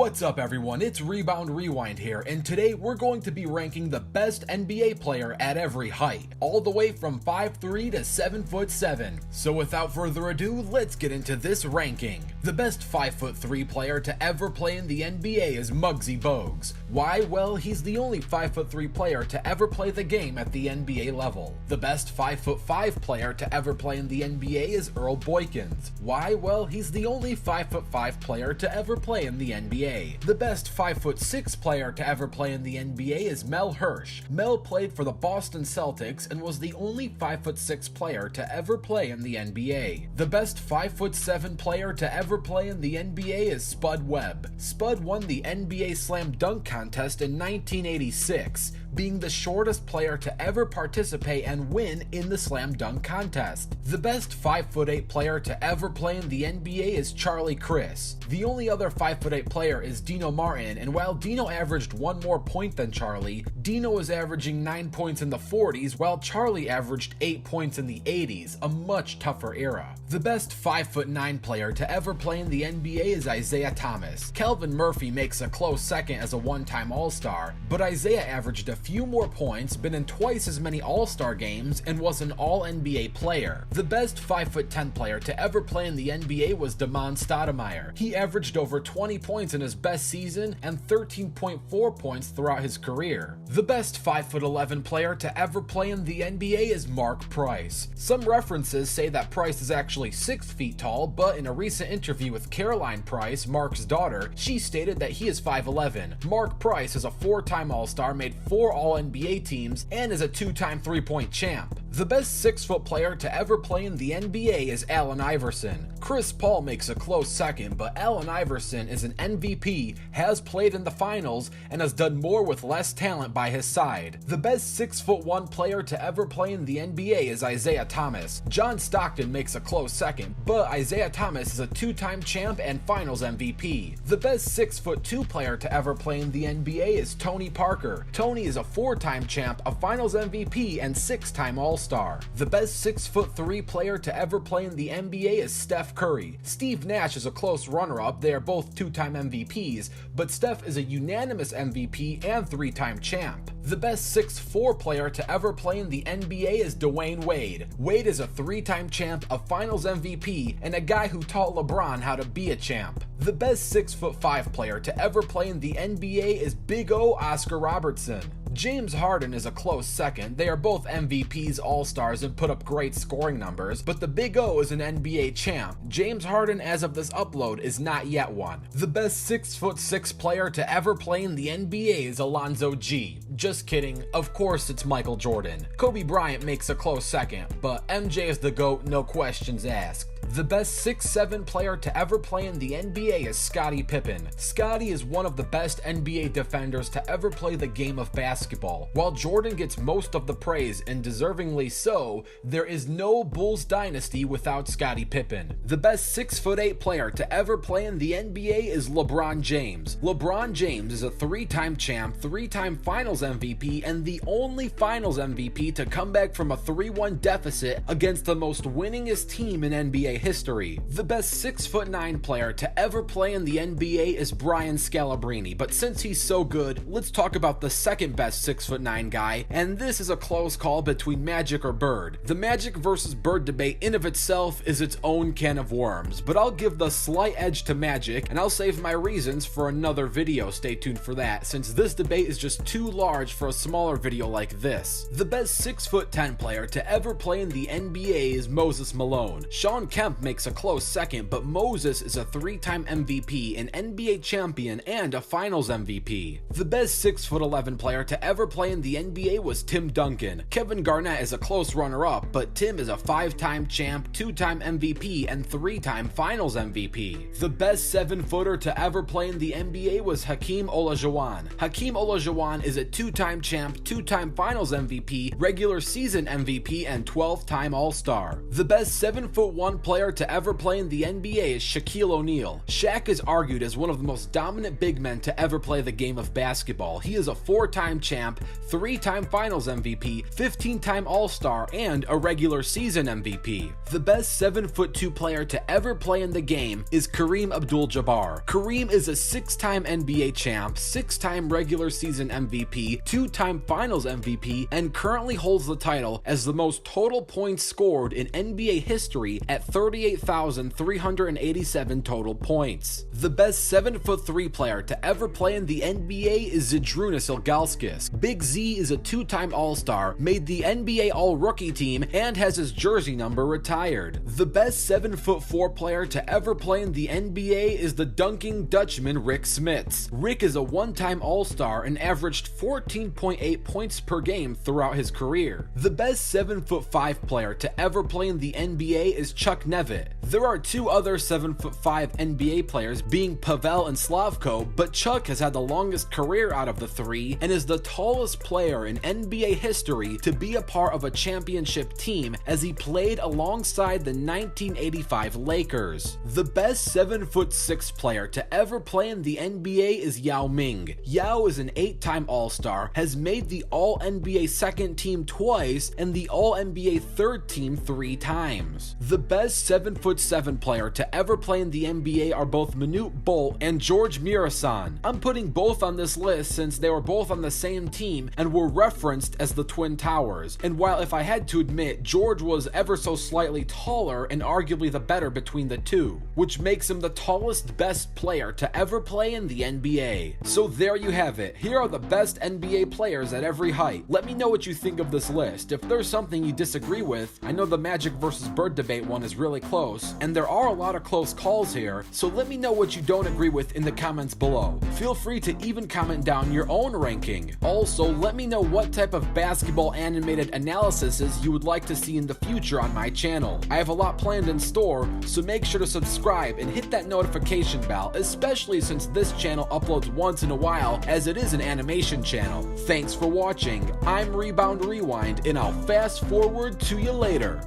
What's up everyone, it's Rebound Rewind here, and today we're going to be ranking the best NBA player at every height, all the way from 5'3" to 7'7". So without further ado, let's get into this ranking. The best 5'3" player to ever play in the NBA is Muggsy Bogues. Why? Well, he's the only 5'3" player to ever play the game at the NBA level. The best 5'5" player to ever play in the NBA is Earl Boykins. Why? Well, he's the only 5'5" player to ever play in the NBA. The best 5'6" player to ever play in the NBA is Mel Hirsch. Mel played for the Boston Celtics and was the only 5'6" player to ever play in the NBA. The best 5'7" player to ever play in the NBA is Spud Webb. Spud won the NBA Slam Dunk Contest in 1986, being the shortest player to ever participate and win in the Slam Dunk Contest. The best 5'8" player to ever play in the NBA is Charlie Crist. The only other 5'8" player is Dino Martin, and while Dino averaged one more point than Charlie, Dino was averaging 9 points in the 40s while Charlie averaged 8 points in the 80s, a much tougher era. The best 5'9" player to ever play in the NBA is Isaiah Thomas. Calvin Murphy makes a close second as a one-time All-Star, but Isaiah averaged a few more points, been in twice as many All-Star games, and was an All-NBA player. The best 5'10" player to ever play in the NBA was Damon Stoudemire. He averaged over 20 points in his best season and 13.4 points throughout his career. The best 5'11" player to ever play in the NBA is Mark Price. Some references say that Price is actually 6 feet tall, but in a recent interview with Caroline Price, Mark's daughter, she stated that he is 5'11". Mark Price is a 4-time All-Star, made 4 All-NBA teams, and is a 2-time three-point champ. The best 6-foot player to ever play in the NBA is Allen Iverson. Chris Paul makes a close second, but Allen Iverson is an MVP, has played in the finals, and has done more with less talent by his side. The best 6'1" player to ever play in the NBA is Isaiah Thomas. John Stockton makes a close second, but Isaiah Thomas is a 2-time champ and finals MVP. The best 6'2" player to ever play in the NBA is Tony Parker. Tony is a 4-time champ, a finals MVP, and 6-time All-Star. The best 6'3" player to ever play in the NBA is Steph Curry. Steve Nash is a close runner-up. They are both 2-time MVPs, but Steph is a unanimous MVP and 3-time champ. The best 6'4" player to ever play in the NBA is Dwayne Wade. Wade is a 3-time champ, a finals MVP, and a guy who taught LeBron how to be a champ. The best 6'5" player to ever play in the NBA is Big O Oscar Robertson. James Harden is a close second. They are both MVPs, All-Stars, and put up great scoring numbers, but the Big O is an NBA champ. James Harden, as of this upload, is not yet one. The best 6'6" player to ever play in the NBA is Alonzo G. Just kidding, of course it's Michael Jordan. Kobe Bryant makes a close second, but MJ is the GOAT, no questions asked. The best 6'7" player to ever play in the NBA is Scottie Pippen. Scottie is one of the best NBA defenders to ever play the game of basketball. While Jordan gets most of the praise, and deservingly so, there is no Bulls dynasty without Scottie Pippen. The best 6'8" player to ever play in the NBA is LeBron James. LeBron James is a 3-time champ, 3-time finals MVP, and the only finals MVP to come back from a 3-1 deficit against the most winningest team in NBA history. The best 6'9" player to ever play in the NBA is Brian Scalabrine, but since he's so good, let's talk about the second best 6'9" guy, and this is a close call between Magic or Bird. The Magic versus Bird debate in of itself is its own can of worms, but I'll give the slight edge to Magic, and I'll save my reasons for another video. Stay tuned for that, since this debate is just too large for a smaller video like this. The best 6'10" player to ever play in the NBA is Moses Malone. Shawn Kemp makes a close second, but Moses is a 3-time MVP, an NBA champion, and a finals MVP. The best 6'11" player to ever play in the NBA was Tim Duncan. Kevin Garnett is a close runner-up, but Tim is a 5-time champ, 2-time MVP, and 3-time finals MVP. The best 7-footer to ever play in the NBA was Hakeem Olajuwon. Hakeem Olajuwon is a 2-time champ, 2-time finals MVP, regular season MVP, and 12-time All-Star. The best 7'1" player player to ever play in the NBA is Shaquille O'Neal. Shaq is argued as one of the most dominant big men to ever play the game of basketball. He is a 4-time champ, 3-time Finals MVP, 15-time All-Star, and a regular season MVP. The best 7'2" player to ever play in the game is Kareem Abdul-Jabbar. Kareem is a 6-time NBA champ, 6-time regular season MVP, 2-time Finals MVP, and currently holds the title as the most total points scored in NBA history at 38,387 total points. The best 7'3" player to ever play in the NBA is Zydrunas Ilgauskas. Big Z is a 2-time All-Star, made the NBA All-Rookie team, and has his jersey number retired. The best 7'4" player to ever play in the NBA is the dunking Dutchman Rick Smits. Rick is a 1-time All-Star and averaged 14.8 points per game throughout his career. The best 7'5" player to ever play in the NBA is Chuck Nevitt. There are 2 other 7'5" NBA players, being Pavel and Slavko, but Chuck has had the longest career out of the 3 and is the tallest player in NBA history to be a part of a championship team, as he played alongside the 1985 Lakers. The best 7'6" player to ever play in the NBA is Yao Ming. Yao is an 8-time All-Star, has made the All-NBA second team twice and the All-NBA third team 3 times. The best 7'7" player to ever play in the NBA are both Manute Bol and George Muresan. I'm putting both on this list since they were both on the same team and were referenced as the Twin Towers, and while if I had to admit, George was ever so slightly taller and arguably the better between the two, which makes him the tallest best player to ever play in the NBA. So there you have it. Here are the best NBA players at every height. Let me know what you think of this list. If there's something you disagree with, I know the Magic versus Bird debate one is really close, and there are a lot of close calls here, so let me know what you don't agree with in the comments below. Feel free to even comment down your own ranking. Also, let me know what type of basketball animated analyses you would like to see in the future on my channel. I have a lot planned in store, so make sure to subscribe and hit that notification bell, especially since this channel uploads once in a while, as it is an animation channel. Thanks for watching. I'm Rebound Rewind, and I'll fast forward to you later.